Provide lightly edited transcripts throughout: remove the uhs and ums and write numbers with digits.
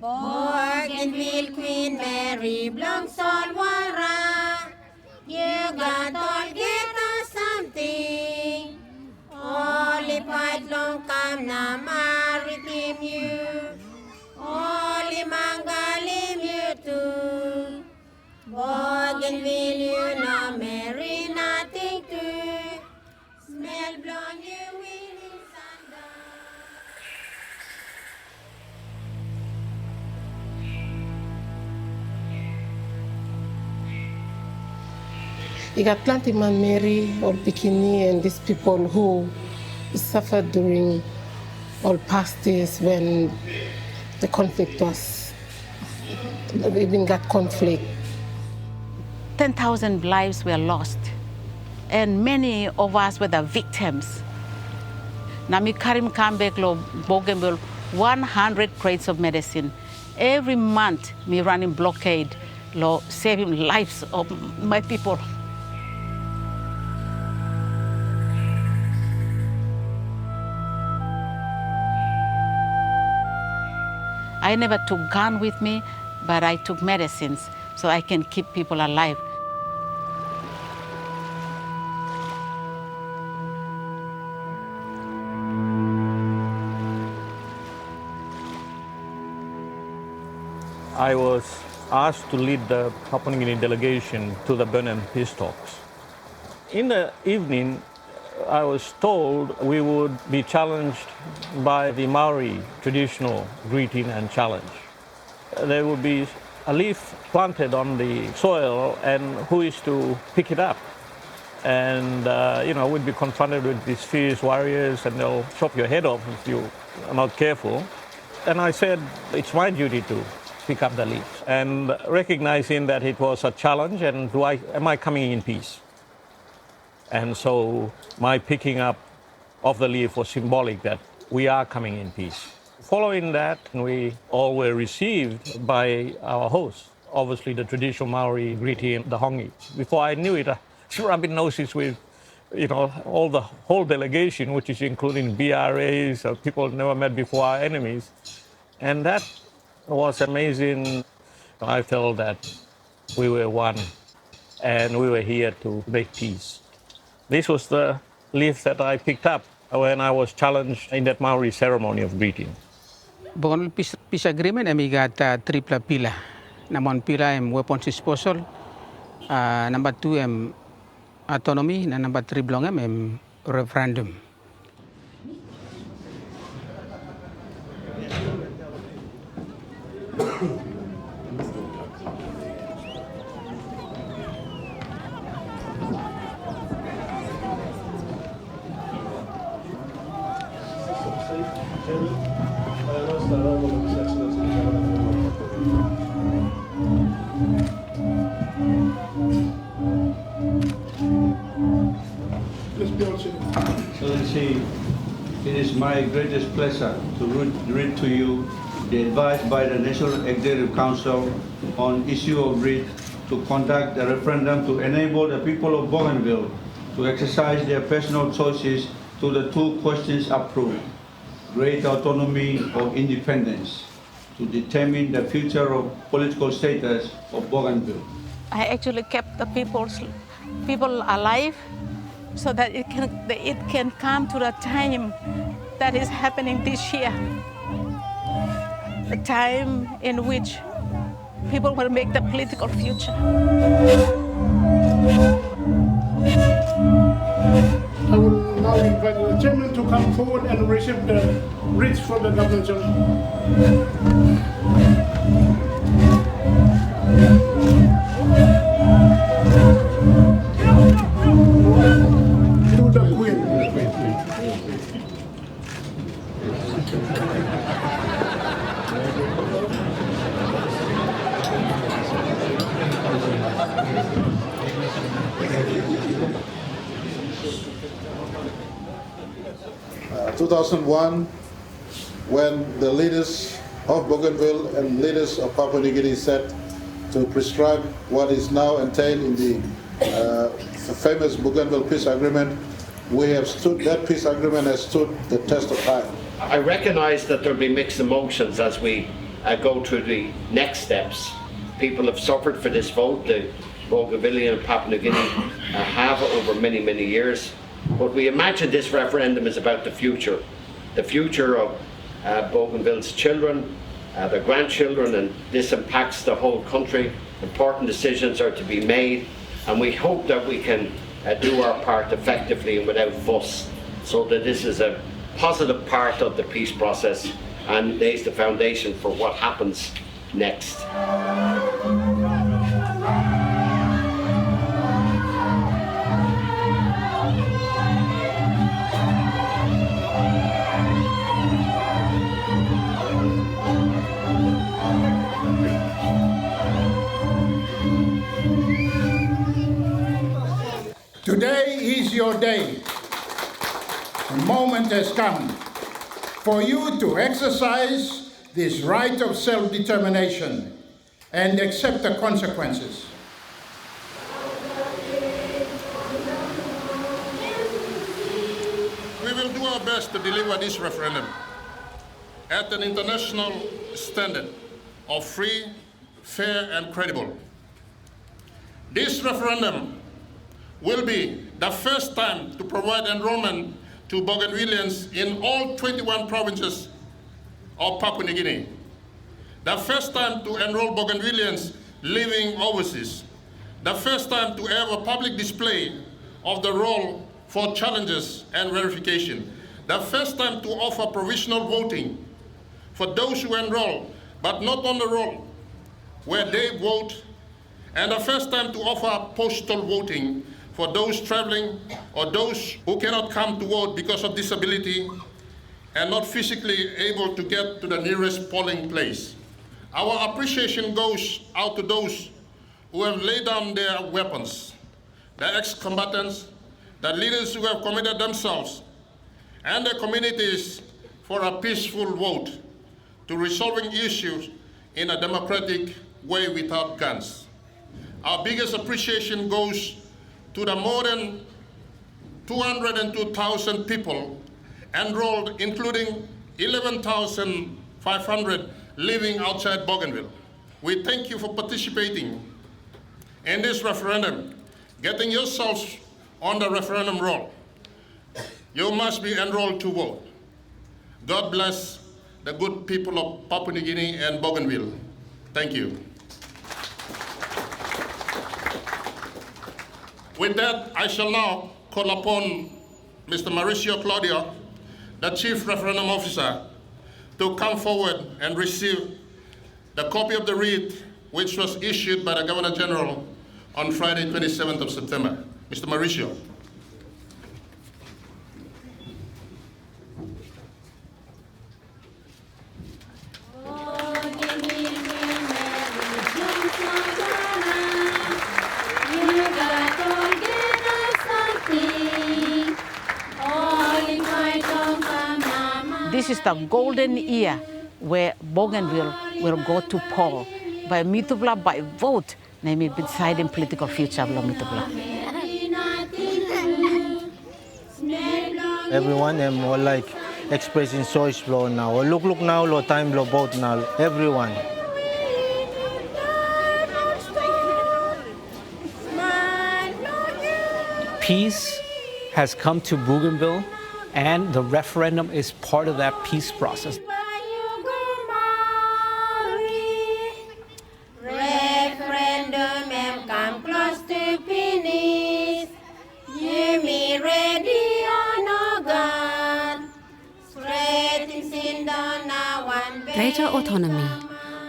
Bougainville Queen Mary belongs all wara. You got all get us something. Only fight long come na maritime you. Only mangalim you too. Bougainville you know Mary nothing to. Smell blonde you winning sundown. You got plenty man Mary or Bikini and these people who suffered during all past days when the conflict was, we even got conflict. 10,000 lives were lost, and many of us were the victims. Nami Karim Kambek lo Bougainville 100 crates of medicine. Every month, me running blockade, lo saving lives of my people. I never took gun with me, but I took medicines so I can keep people alive. I was asked to lead the Papua New Guinea delegation to the Burnham peace talks. In the evening, I was told we would be challenged by the Maori traditional greeting and challenge. There would be a leaf planted on the soil, and who is to pick it up? And, we'd be confronted with these fierce warriors, and they'll chop your head off if you are not careful. And I said, it's my duty to pick up the leaves. And recognizing that it was a challenge, and am I coming in peace? And so my picking up of the leaf was symbolic that we are coming in peace. Following that, we all were received by our host, obviously the traditional Maori greeting, the hongi. Before I knew it, I was rubbing noses with, all the whole delegation, which is including BRAs, people never met before, our enemies. And that was amazing. I felt that we were one, and we were here to make peace. This was the leaf that I picked up when I was challenged in that Maori ceremony of greeting. Bougainville peace agreement, we got triple pillar. Number one pillar, weapons disposal. Number two, autonomy. And number three, belong referendum. Excellency, it is my greatest pleasure to read to you the advice by the National Executive Council on issue of writ to conduct a referendum to enable the people of Bougainville to exercise their personal choices to the two questions approved: great autonomy or independence, to determine the future of political status of Bougainville. I actually kept the people alive so that it can come to the time that is happening this year, a time in which people will make the political future. I will now invite the chairman to come forward and receive the writ from the Governor General. To the Queen. 2001, when the leaders of Bougainville and leaders of Papua New Guinea set to prescribe what is now entailed in the famous Bougainville Peace Agreement, that peace agreement has stood the test of time. I recognize that there'll be mixed emotions as we go through the next steps. People have suffered for this vote. The Bougainvillean and Papua New Guinea have over many, many years. But we imagine this referendum is about the future of Bougainville's children, their grandchildren, and this impacts the whole country. Important decisions are to be made, and we hope that we can do our part effectively and without fuss, so that this is a positive part of the peace process and lays the foundation for what happens next. Today is your day. The moment has come for you to exercise this right of self-determination and accept the consequences. We will do our best to deliver this referendum at an international standard of free, fair, and credible. This referendum will be the first time to provide enrollment to Bougainvilleans in all 21 provinces of Papua New Guinea. The first time to enroll Bougainvilleans living overseas. The first time to have a public display of the roll for challenges and verification. The first time to offer provisional voting for those who enroll, but not on the roll, where they vote. And the first time to offer postal voting for those traveling or those who cannot come to vote because of disability and not physically able to get to the nearest polling place. Our appreciation goes out to those who have laid down their weapons, the ex-combatants, the leaders who have committed themselves and their communities for a peaceful vote to resolving issues in a democratic way without guns. Our biggest appreciation goes to the more than 202,000 people enrolled, including 11,500 living outside Bougainville. We thank you for participating in this referendum, getting yourselves on the referendum roll. You must be enrolled to vote. God bless the good people of Papua New Guinea and Bougainville. Thank you. With that, I shall now call upon Mr. Mauricio Claudio, the Chief Referendum Officer, to come forward and receive the copy of the writ which was issued by the Governor General on Friday, 27th of September. Mr. Mauricio. This is the golden year where Bougainville will go to poll by Mitubla by vote, namely deciding political future of Mitubla. Everyone am more like expressing choice flow now. Look now, lo time lo vote now. Everyone. Peace has come to Bougainville, and the referendum is part of that peace process. Referendum come close to finish. You me ready on our God. Spreading sin down now one. Greater autonomy.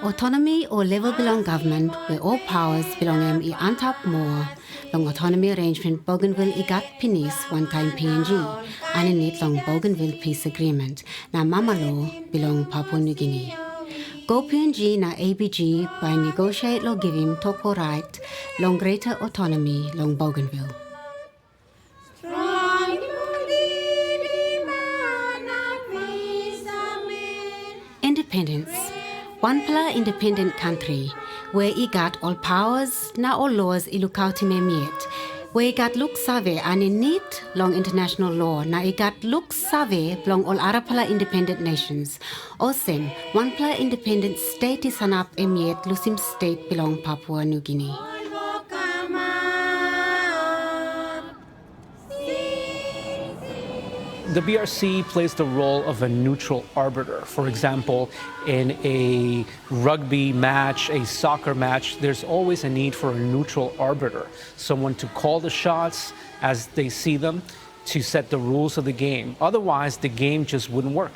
Autonomy or level belong government where all powers belong i antap more. Long autonomy arrangement Bougainville igat pinis one time PNG. Ananit long Bougainville peace agreement. Na Mamalo belong Papua New Guinea. Go PNG na ABG by negotiate lo give him toko right long greater autonomy long Bougainville. Independence. One pillar independent country where I got all powers, na all laws ilukauti memiet. We got look save ani neat long international law na igat look save long all arapala independent nations. Osen one pla independent state is sanap emiet lusim state belong Papua New Guinea. The BRC plays the role of a neutral arbiter. For example, in a rugby match, a soccer match, there's always a need for a neutral arbiter, someone to call the shots as they see them, to set the rules of the game. Otherwise, the game just wouldn't work.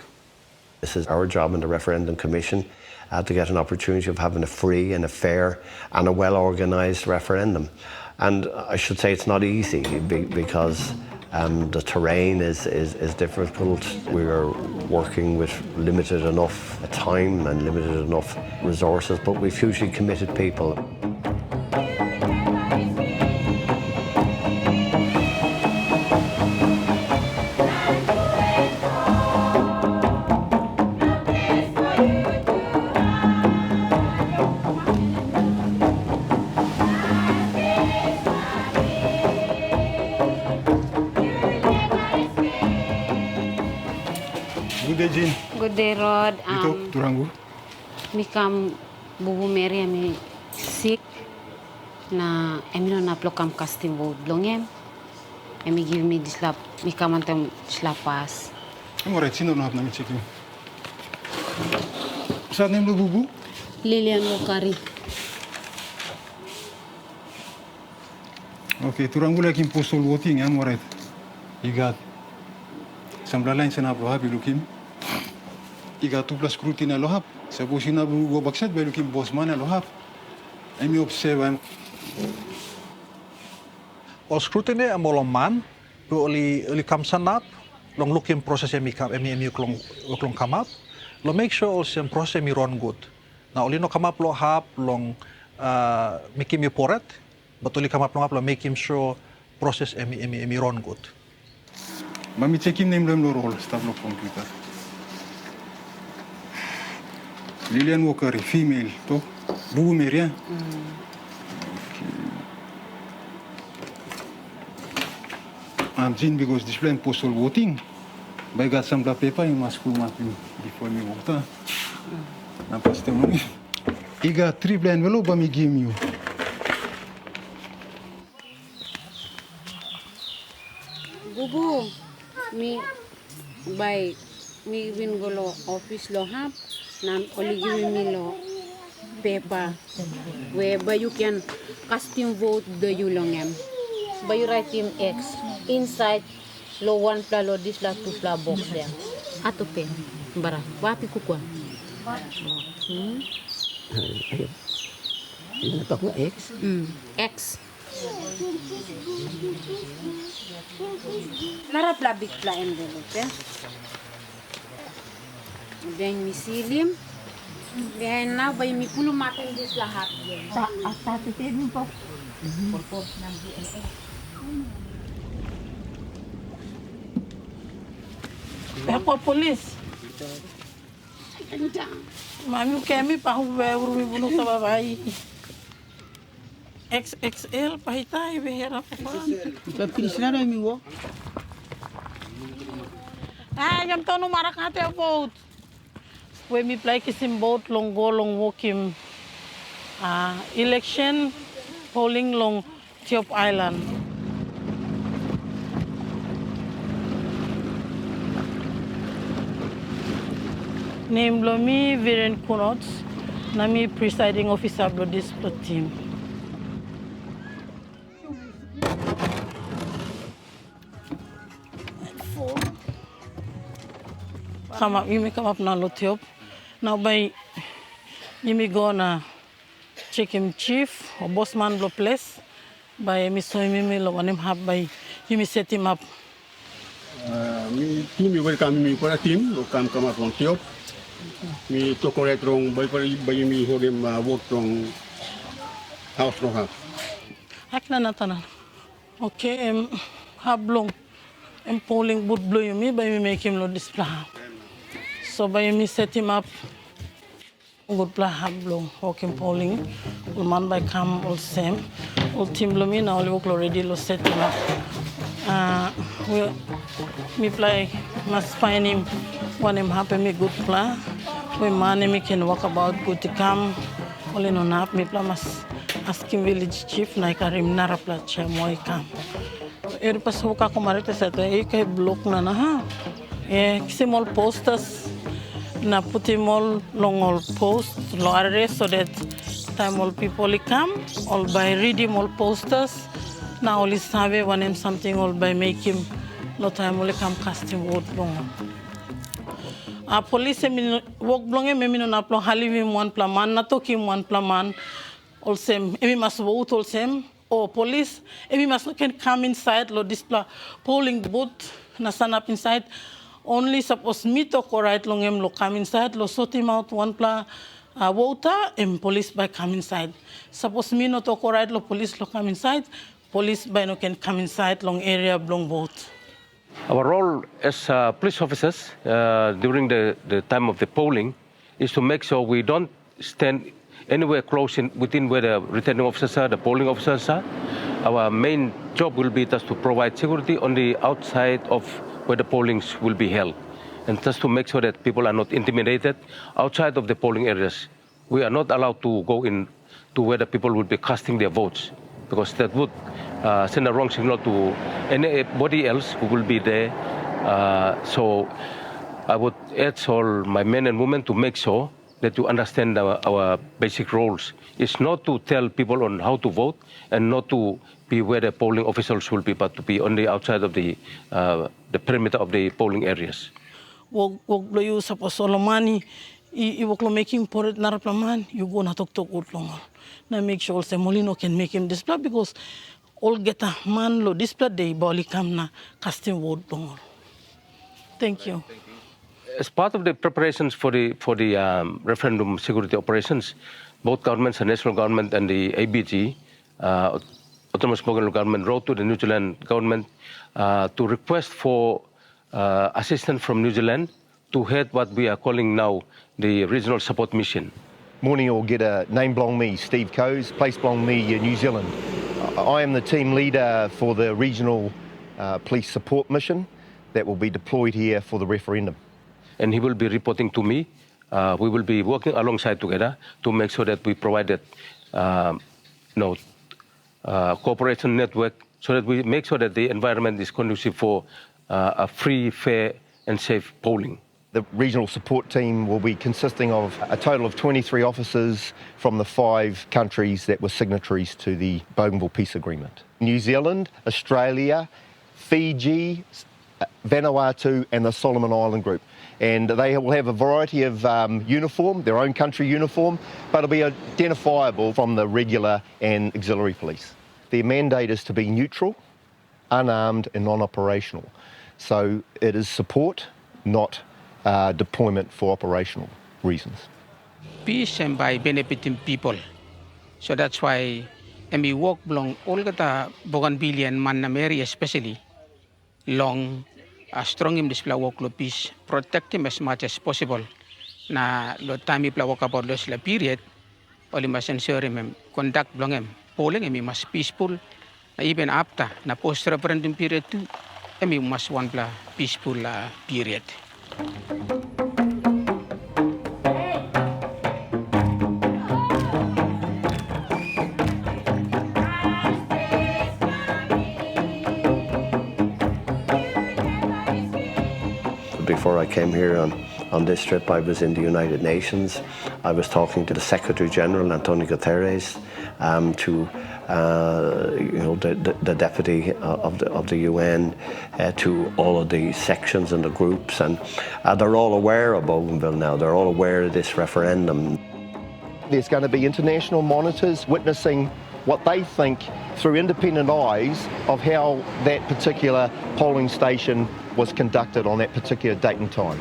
This is our job in the Referendum Commission, to get an opportunity of having a free and a fair and a well-organised referendum. And I should say it's not easy because the terrain is difficult. We are working with limited enough time and limited enough resources, but we've hugely committed people. Good day, Rod. Turangu. Mi kam bubu Mary mi sick na emi na plokam casting vote longem. Emi give me this lap. Mi kam antem slapas. Amore sino na mi checking. Sa name lo bubu? Lilian Lokari. Okay, Turangu lagi postal voting ya amore. Igat. Sambla lain sana pro habi lukim. Iga tupla scrutina lohap. Sabusina bu baksat be lukim bosman lohap. Emi observe. O scrutiny amoloman bu oli kamsanap long lukim proses emi klong kamap. Lo make sure also proses emi run good. Na oli no kamap lo hap long mikim yu poret. But oli kamap lo make sure proses emi run good. Mami checking name lo role staff lo computer. Lilian Walker, female, to? Bubu Mary, yeah? I'm Jean because displaying postal voting. But I got some paper in my school mapping before me vote. I'm pastor money. I got 3 blind envelope, but me give you. Bubu, mi win golo office lo hap. Nan only give me lo paper where you can custom vote the Yulongem. But you write him X inside lo 1 pla lo this la 2 pla box there. Ato pen bara wapi kukwa. Apa ko X? X. Nara pla big pla envelope. Then mi silim. Then now by mi pulu makan this lahat. Ata titin po. Ako police. Mami kami pa huwag mi buno sa babae. XXL pahitay behera pa pa. Police na mi wo. Jam to no marakate vote. We mi play kisim vote long go long wokim election polling long Tiop Island. Name lo mi Viren Kunots, na mi presiding officer blo this team. You may come up now, Lotiop. Now, by you may go na check him chief or bossman blo place. By me so me lo one him have by you may set him up. Me team welcome me for a team. Come up on Tiop. Me to correct wrong by me hold him work wrong house wrong have. Akna natana. Okay, have long. Polling would blow me by me make him lo display. So by me set him up good pla hablo hokim polling ul man by kam ul sem ul team lo mi na ul work already lo set up mi play mas find him when him happy me good pla we man me can walk about good to come ul no nap mi pla mas asking village chief na karim nara pla che moi kam pas hoka ko marete set e ke block na ha small posters na putimol longol post loare so that time all people come all by reading all posters now all is have when him something all by make him no time all come casting vote long a police min work long me min na plo halivi one plaman na to kim one plaman all same emi must vote all same or police emi must can come inside lo display polling booth na stand up inside only suppose me to correct long em lo come inside lo sort him out one pla water and police by come inside suppose me not to correct lo police lo come inside police by no can come inside long area long boat. Our role as police officers during the time of the polling is to make sure we don't stand anywhere close within where the returning officers are, the polling officers are. Our main job will be just to provide security on the outside of where the pollings will be held, and just to make sure that people are not intimidated outside of the polling areas. We are not allowed to go in to where the people will be casting their votes, because that would send a wrong signal to anybody else who will be there. So I would urge all my men and women to make sure that you understand our basic roles. It's not to tell people on how to vote and not to be where the polling officials will be, but to be on the outside of the perimeter of the polling areas. Wog you suppose Solomani, you work making for it naraplaman, you go na talk long. Now make sure also Molino can make him display because all get a man lo display day bali come na casting vote long. Thank you. As part of the preparations for the referendum security operations, both governments, the national government and the ABG, Autonomous Bougainville government, wrote to the New Zealand government to request for assistance from New Zealand to head what we are calling now the Regional Support Mission. Morning all, get a name belong me, Steve Coes, place belong me, New Zealand. I am the team leader for the Regional Police Support Mission that will be deployed here for the referendum. And he will be reporting to me. We will be working alongside together to make sure that we provide that cooperation network so that we make sure that the environment is conducive for a free, fair and safe polling. The regional support team will be consisting of a total of 23 officers from the 5 countries that were signatories to the Bougainville Peace Agreement. New Zealand, Australia, Fiji, Vanuatu and the Solomon Island Group. And they will have a variety of uniform, their own country uniform, but it'll be identifiable from the regular and auxiliary police. Their mandate is to be neutral, unarmed and non-operational. So it is support, not deployment for operational reasons. Peace and by benefiting people. So that's why we work along all the Bougainville and Manameri especially long strong in display work lo peace, protect him as much as possible. Na lo time pla work about los la period, only must ensure him conduct long him polling him must peaceful. Na even after na post referendum period too, him must one pla peaceful period. Before I came here on this trip, I was in the United Nations. I was talking to the Secretary General, Antonio Guterres, to the Deputy of the UN, to all of the sections and the groups, and they're all aware of Bougainville now. They're all aware of this referendum. There's going to be international monitors witnessing what they think through independent eyes of how that particular polling station was conducted on that particular date and time.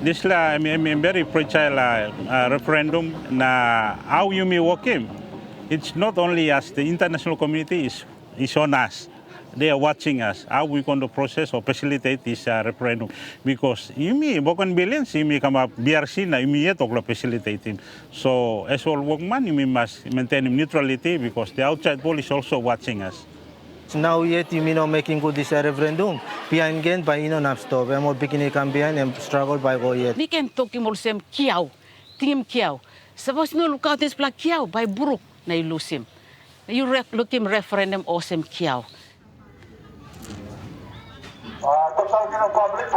This is a very fragile referendum. How you may work in? It's not only as the international community is on us. they are watching us. How we going to process or facilitate this referendum? Because imi Bougainvilleans imi come up BRC na imi yet to facilitate him. So as all workman, imi must maintain neutrality because the outside world is also watching us. Now yet you know making good this referendum. Behind again by not stop. I'm all beginning come behind and struggle by go yet. We can talk him also kiao, team kiao. Suppose me look out this black kiao by buruk na you lose him. You look him referendum awesome kiao. Total public.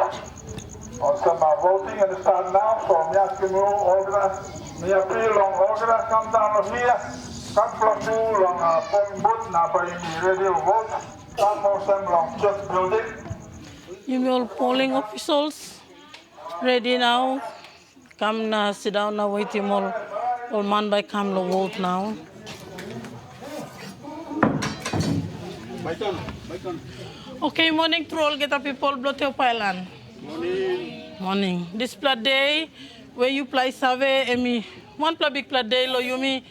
Some voting and start now. So me ask you organize. Me appeal on organize. Come down here. Come from you long polling booth. Now by ready to vote. Come from some long church building. You all polling officials ready now. Come now, sit down now, wait him all man by come to vote now. Okay, morning to all get people blow to Island. Morning. This plat day where you play survey emi one plat big plat day lo yumi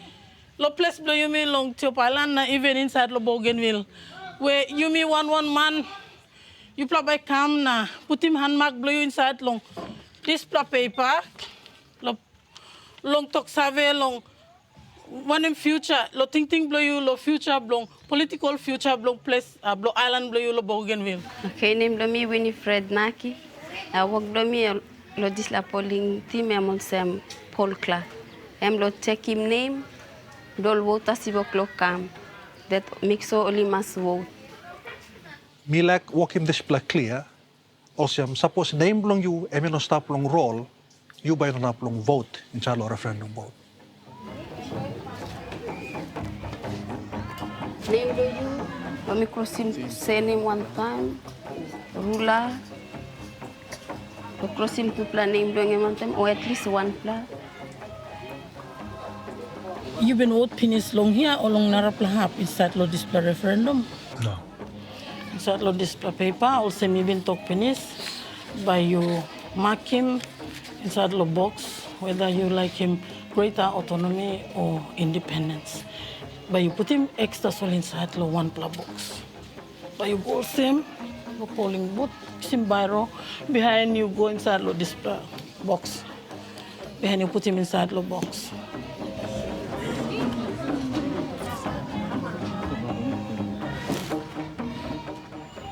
lo place blow yumi long to Island na even inside lo Bougainville. Where yumi one man you play by come na put him hand mark blow you inside long this plat paper lo long talk survey long one in future lo think blow you lo future blow political future blow place blow island blow you lo Bougainville. Okay, name blow me Winifred Naki. I work blow me lo this la polling team among some poll clerk. Lo check him name dol vote as you clock come that makes so only must vote. Me like walk him display clear. Also, suppose name belong you, no stop long roll, you by no long vote in Charlo referendum vote. Name do you, let me cross him, say name one time, ruler, to cross him to plan name doing one time, or at least one plan. You've been vote finish long here or long Naraplahap inside lo display referendum? No. Inside lo display paper, also me been talk finish by you mark him inside lo box, whether you like him greater autonomy or independence. But you put him extra sol inside lo one pla box. But you go same, lo polling booth, sim biro, behind you go inside lo display box. Behind you put him inside lo box.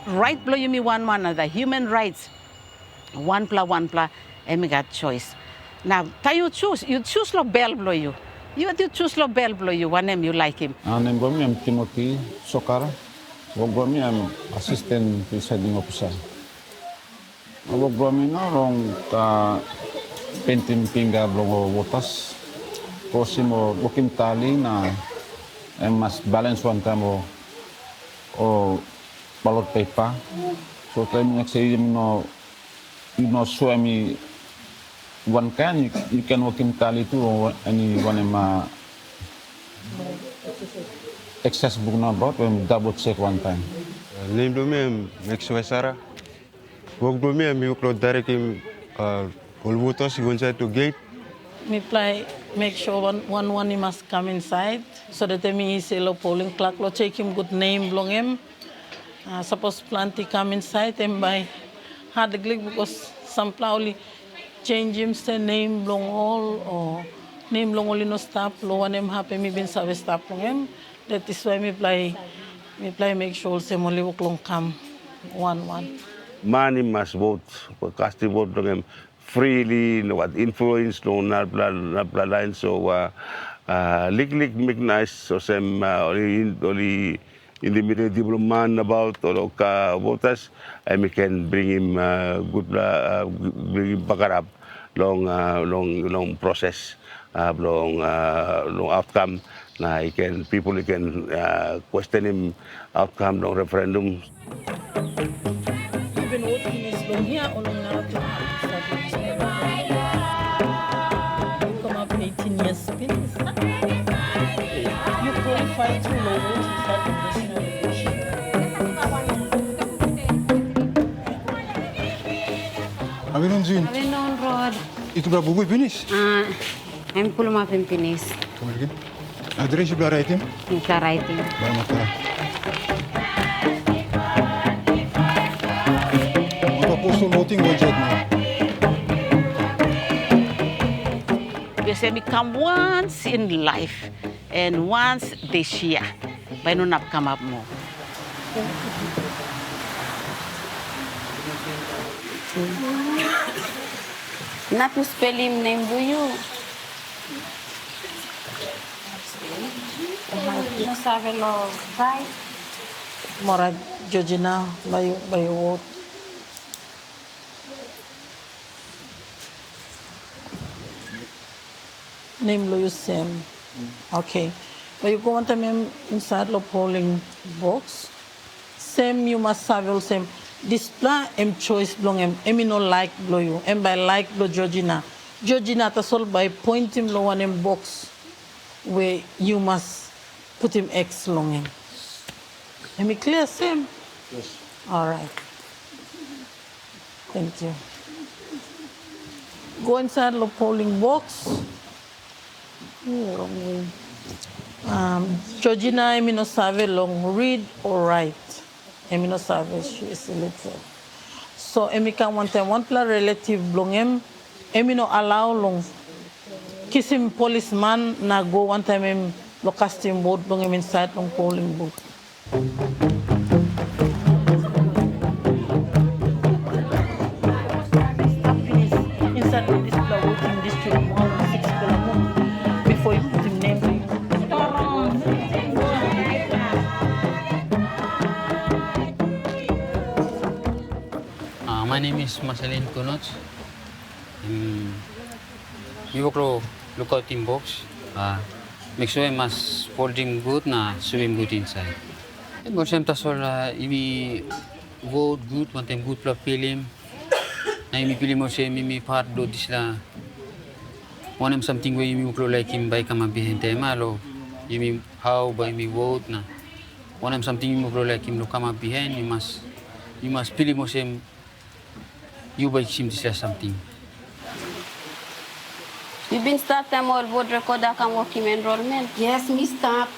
Right blow you me one man the human rights. One pla, and me got choice. Now, you choose lo bell blow you. You choose lo bell blow you, one name you like him. Name me I'm Timothy Sokara. Work me I'm assistant presiding officer. Work me no long painting pinga blow waters. Cosimo working tali na and must balance one time or ballot paper. So time actually you know show me one can you can work in tally too or any one excess book number when double check one time. Name do me make sure Sarah. Work do me you close direct him all voters go inside to gate. Me play make sure one he must come inside so that me say lo polling clerk lo check him good name belong him. Suppose plenty come inside and by hard click because some only change him say name long all or name long only no stop lo one him happy me been service stop long him. That is why me play make sure say only work long come one. Man must vote for casting vote long him freely no what influence no not line so lick make nice so some only in the middle development about or voters, and we can bring him good bring him back up long process, long outcome. Now people can question him outcome long referendum. You've been voting is long here or long you come up 18 years please. You qualify to low vote inside the national election. Avinon Zin. Avinon Rod. Itu berapa buku finish? I'm pull my finish. Kemudian, address sebelah writing. Sebelah writing. Baik, makasih. postal voting was it now. They say we come once in life and once this year. But no not come up more. Not to spell him name, do you? No sabe lo right. Mora Georgina by vote. Name lo you same. Okay. But you go on to me inside the polling box. Same you must have all same. Display choice belong em no like blow you. Em by like blow Georgina. Georgina ta sol by point him lo one box where you must put him X long him. Am I clear same? Yes. All right. Thank you. Go inside the polling box. Oh, wrong way. Georgina, emi no sabe long read or write. Emi no sabe, she is illiterate. So emi can want one plus relative blong emi no allow long. Kissing policeman na go one time em lo casting vote blong inside long polling booth. Inside of this voting district, 106 before you put him name. My name is Marceline Kunot. We work lookout team box. Make sure I must fold him good na swim good inside. But same tasol imi vote good, want him good pla film. Na imi pili mo siya imi part do disla. Want him something where imi uklo like him by kama behente malo. Imi how by imi vote na. Want him something imi uklo like him lo kama behind. You must pili mo siya you by him disla something. You've been start time all vote recorder can work him enrollment. Yes, me start.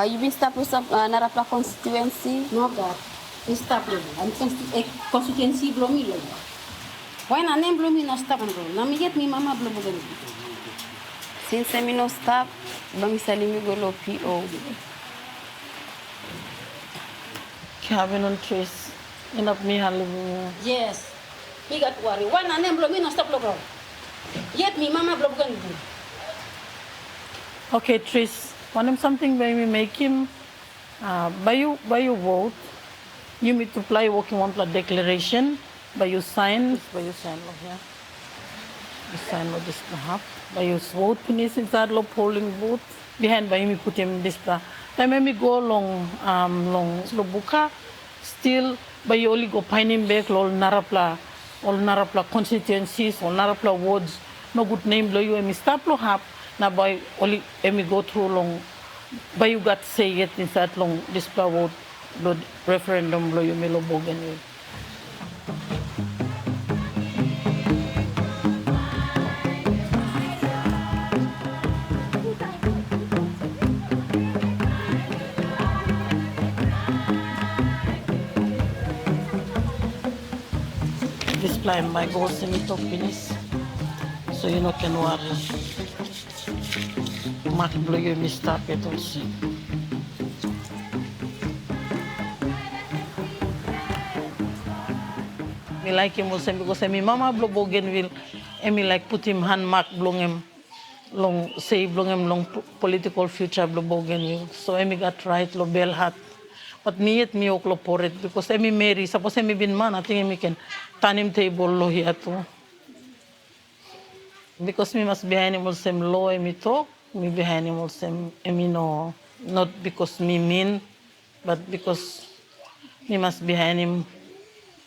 You've been start with Narapla constituency? No, God. Me start with constituency blow me. Why not name blow me no stop and roll? Now me get me mama blow Bougainville. Since I no stop, but me sell me go lo PO. Cabin on trace. Enough me handling. Yes. Me got worry. Why not name blow me no stop blow? Yet me mama blow Bougainville. Okay, Tris. Want him something when we make him by you vote, you need to apply working one plus declaration by you sign here. You sign lo this half. By you vote finish inside lo polling booth. Behind by me put him this time me go long lo buka still by you only go pine him back all narapla constituencies all narapla wards no good name blow you me stop lo half. Now by only emi go through long by you got say it inside long display vote the referendum blow you melo Bougainville. Display my goals in it finish so you know can worry. Mark blow you me stop it also. Me like him also because me mama blow Bougainville and me like put him hand mark blow him long say blow him long political future blow Bougainville. So me got right lo bell hat. But me yet me oklo pour it because me marry suppose me bin man I think me can turn him table lo here too. Because me must behind him also law me talk. Me behind him also, me no, not because me mean, but because me must behind him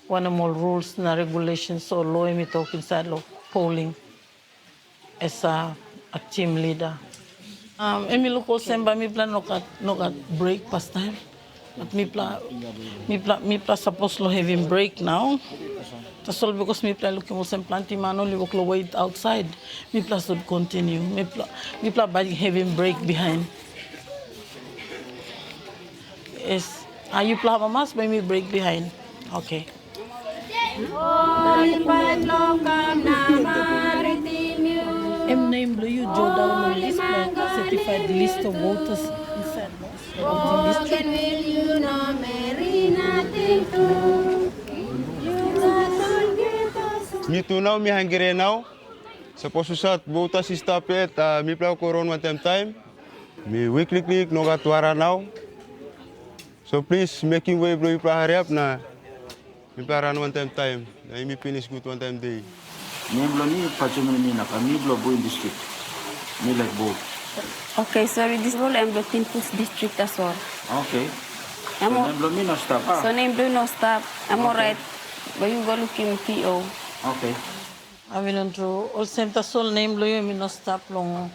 one of more rules and regulations. So law me talk inside law polling as a team leader. Me look also, but me plan no got break past time. But me plan suppose lo having break now. That's all because me plan looking also planting man only work lo wait outside. Me plan should continue. Me plan by having break behind. is, you play mas, by me break behind. Okay. Name you draw down on this certified list of voters inside the voting district. Me too now, me hungry now. Suppose to start voters stop it, me play koron one time. Me weekly click no got wara now. So please making way bro, you hurry up na. Me play run one time. I me finish good one time day. Name ni pacuman ni nak kami Bougainville district. Me like both. Okay, sorry, this role I'm looking for district as well. Okay. So name ni no stop. So name no stop. I'm alright. But you go looking PO. Okay. I will through all same tasol name lo you no stop long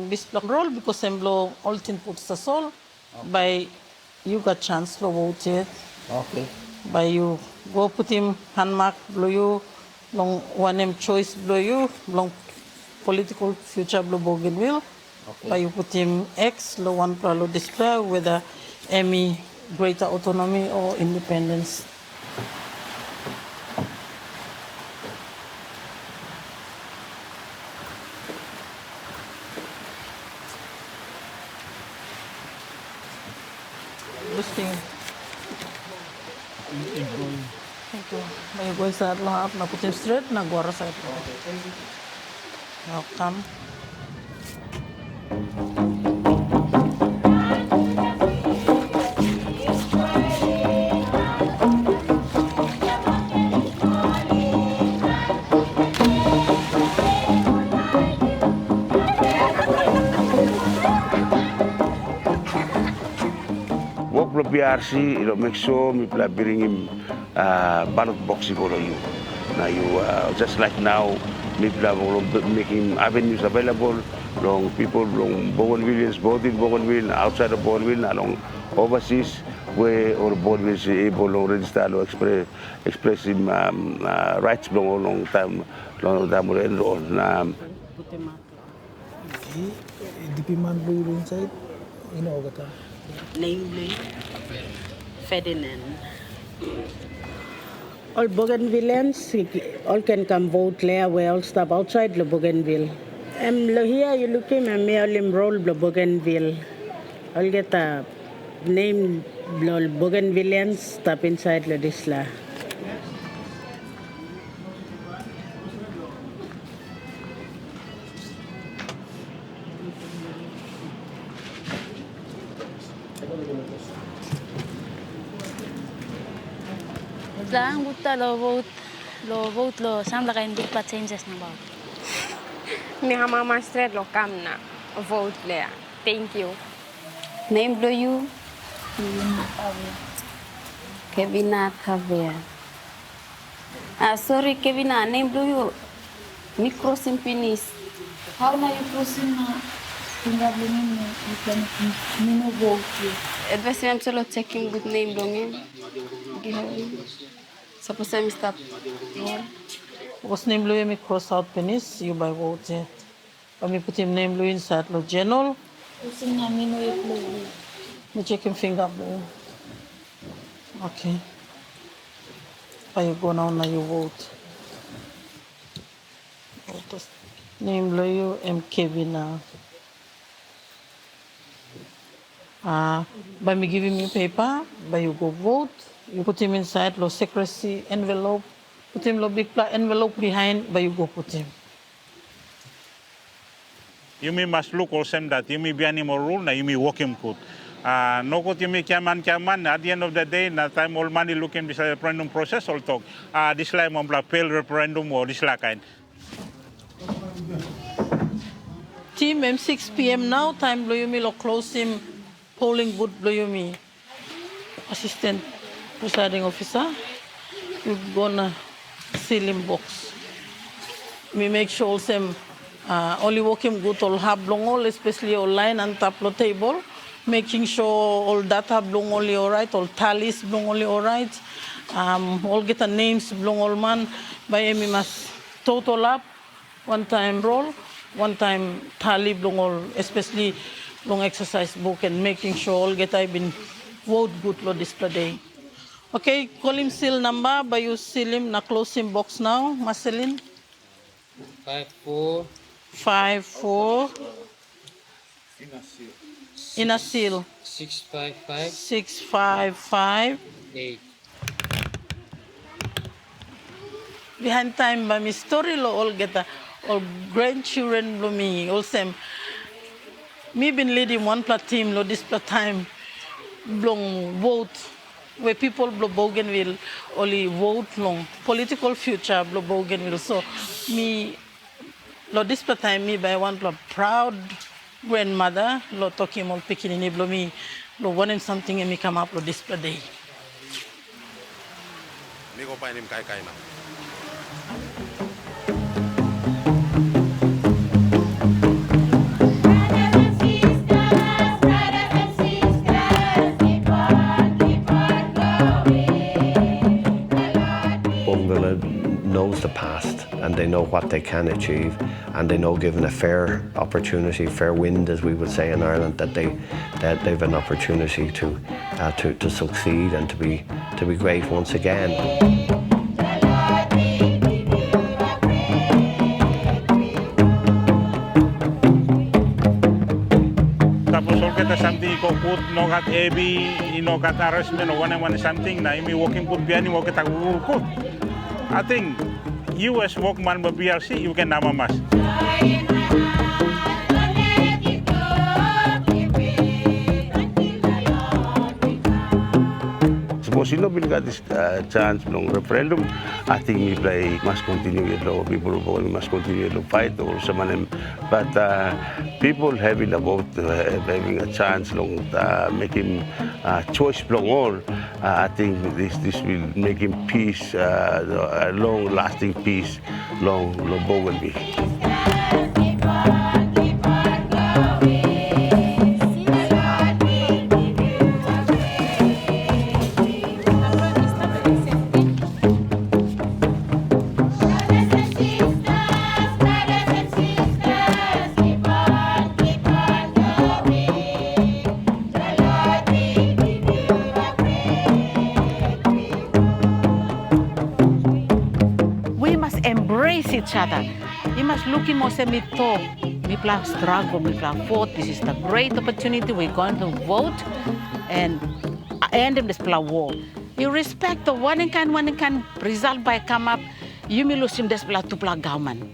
this block roll because same lo all tin puts the soul by you got chance lo vote it. Okay. By you go put him hand mark blow you long one name choice blow you long political future blow Bougainville. Okay. By you put him X lo one pro display whether any greater autonomy or independence. May go sa lahat na putin straight na guara sa ito. Welcome. Work the BRC, make sure we bring him ballot box for you. Now you just like now, we making avenues available. Long people, long Bougainvilleans, both in Bougainville, outside of Bougainville, along overseas, where all Bougainville is able to register or express him rights long time enroll. DP man blue inside, you know what? Namely, Ferdinand. All Bougainvilleans, all can come vote there. We all stop outside the Bougainville. Here you look him and me all enroll the Bougainville. I'll get a name Bougainvilleans stop inside the Disla. Lang gutta lo vote lo samla kain big pa changes na ba. Mi mama straight lo kam na vote le. Thank you. Name do you? Kevina Kavia. Sorry Kevina, name do you? Mi crossing finish. How na you crossing na tinggal ni plan ni no vote. Advice I'm solo checking good name do me. Suppose I stop. What's name Louis me cross out penis you by vote. Kami put him name Louis inside lo general. Using namin no yung Me check him finger blue. Okay. Pa you go now na you vote. Name Louis M Kevin now. By me giving you paper, by you go vote. You put him inside lo secrecy envelope. Put him lo big envelope behind, but you go put him. You must look also that you may be animal rule na you may walk him good. No good you may chairman at the end of the day na time all money looking this referendum process all talk. This like mo fail referendum or this like kind. Team M6 PM now time blow you me lo close him polling booth blow you me. Assistant presiding officer. You gonna seal him box. We make sure also only work him good all have long all, especially online and top lo table, making sure all data belong only all right, all tallies belong only all right, all get the names belong all man by me must total up one time roll, one time tally belong all, especially long exercise book and making sure all get I been vote good lo display day. Okay, call him seal number, but you seal him na close him box now, Marceline. 54. 54. In a seal. 655. 655. 8. Behind time, by my story lo all get all grandchildren lo me all same. Me been leading one team lo this time long vote where people blow Bougainville only vote long political future blow Bougainville. So me lo this time me by one proud grandmother lo talking all picking in blow me lo wanting something and me come up lo this day. Me go find him kai na. Knows the past and they know what they can achieve, and they know, given a fair opportunity, fair wind as we would say in Ireland, that they've an opportunity to succeed and to be great once again. Tapos all kita something ko put no kat heavy, no kat harassment, no one something na imi walking put biyan mo kita kukut. I think you as workman by BRC, you can nama mas. Suppose you know, we got this chance long referendum. I think we play must continue to people must continue to fight or someone. But people having a vote, having a chance long making choice long all. I think this will make him peace, a long-lasting peace, long Bougainville. Embrace each other. You must look in more me talk. We plan struggle, we plan vote. This is the great opportunity. We're going to vote and end this plan war. You respect the one can result by come up. You may lose him this plan to plan government.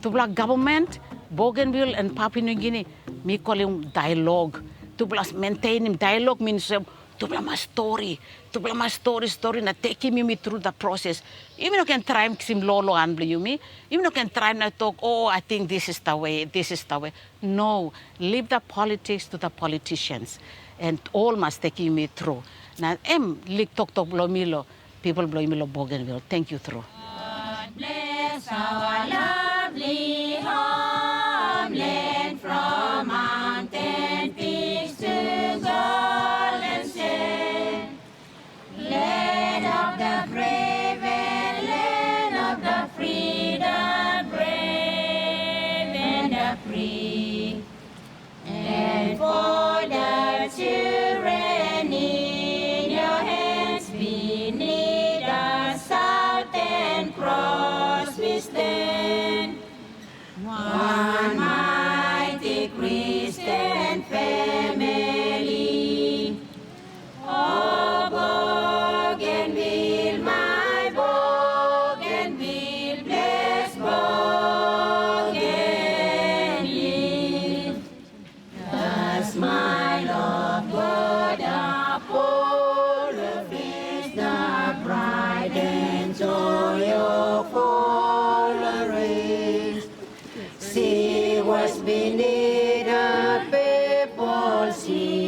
To plan government, Bougainville and Papua New Guinea, me call him dialogue. To plus maintain him dialogue means to plan my story. To plan my story na taking me through the process. Even you can try him lolo and you me. Even you can try to talk, oh, I think this is the way, this is the way. No, leave the politics to the politicians. And all must take me through. Now, talk blow milo, people blow milo Bougainville. Thank you through. God bless our lovely homeland from mountain peaks to golden sand. Land of the brave and land of the free, the brave and the free. And for the children in your hands beneath the Southern Cross we stand. One mighty Christian family. Oh, Bougainville, my Bougainville, bless Bougainville. The smile of God upon her face, the pride and joy of all her race. She was beneath a purple sea.